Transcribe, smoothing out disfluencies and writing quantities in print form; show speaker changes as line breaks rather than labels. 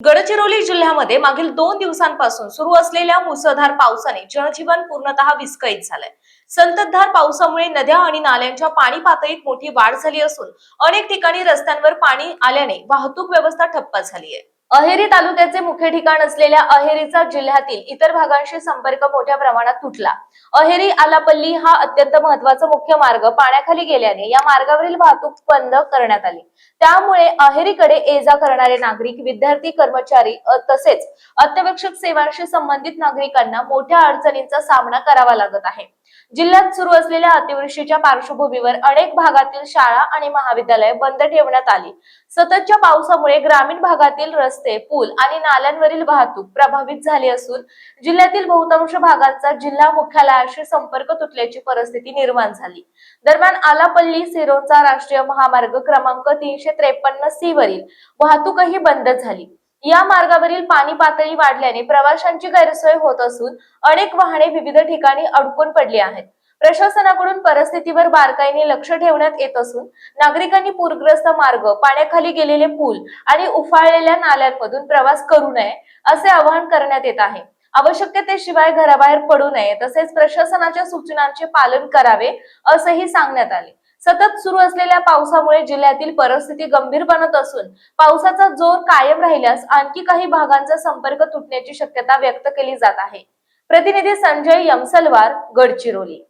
गडचिरोली जिल्ह्यामध्ये मागील 2 दिवसांपासून सुरू असलेल्या मुसळधार पावसाने जनजीवन पूर्णतः विस्कळीत झालंय। संततधार पावसामुळे नद्या आणि नाल्यांच्या पाणी पातळीत मोठी वाढ झाली असून अनेक ठिकाणी रस्त्यांवर पाणी आल्याने वाहतूक व्यवस्था ठप्प झाली आहे। अहेरी तालुक्याचे मुख्य ठिकाण असलेल्या अहेरीचा जिल्ह्यातील इतर भागांशी संपर्क मोठ्या प्रमाणात तुटला। अहेरी आलापल्ली हा अत्यंत महत्त्वाचा मुख्य मार्ग पाण्याखाली गेल्याने या मार्गावरील वाहतूक बंद करण्यात आली। त्यामुळे अहेरीकडे ये-जा करणारे नागरिक, विद्यार्थी, कर्मचारी तसेच अत्यावश्यक सेवांशी संबंधित नागरिकांना मोठ्या अडचणींचा सामना करावा लागत आहे। जिल्ह्यात सुरू असलेल्या अतिवृष्टीच्या पार्श्वभूमीवर अनेक भागातील शाळा आणि महाविद्यालय बंद ठेवण्यात आली। सततच्या पावसामुळे ग्रामीण भागातील रस्ते, पूल आणि नाल्यांवरील वाहतूक प्रभावित झाली असून जिल्ह्यातील बहुतांश भागांचा जिल्हा मुख्यालयाशी संपर्क तुटल्याची परिस्थिती निर्माण झाली। दरम्यान आलापल्ली सिरोंचा राष्ट्रीय महामार्ग क्रमांक 353C वरील वाहतूकही बंद झाली। या मार्गावरील पाणी पातळी वाढल्याने प्रवाशांची गैरसोय होत असून अनेक वाहने विविध ठिकाणी अडकून पडली आहेत। प्रशासनाकडून परिस्थितीवर बारकाईने लक्ष ठेवण्यात येत असून नागरिकांनी पूरग्रस्त मार्ग, पाण्याखाली गेलेले पूल आणि उफाळलेल्या नाल्यांमधून प्रवास करू नये असे आवाहन करण्यात येत आहे। आवश्यकतेशिवाय घराबाहेर पडू नये तसेच प्रशासनाच्या सूचनांचे पालन करावे असेही सांगण्यात आले। सतत सुरू असलेल्या पावसामुळे जिल्ह्यातील परिस्थिती गंभीर बनत असून पावसाचा जोर कायम राहिल्यास आणखी काही भागांचा संपर्क तुटण्याची शक्यता व्यक्त केली जात आहे। प्रतिनिधी संजय यमसलवार, गडचिरोली।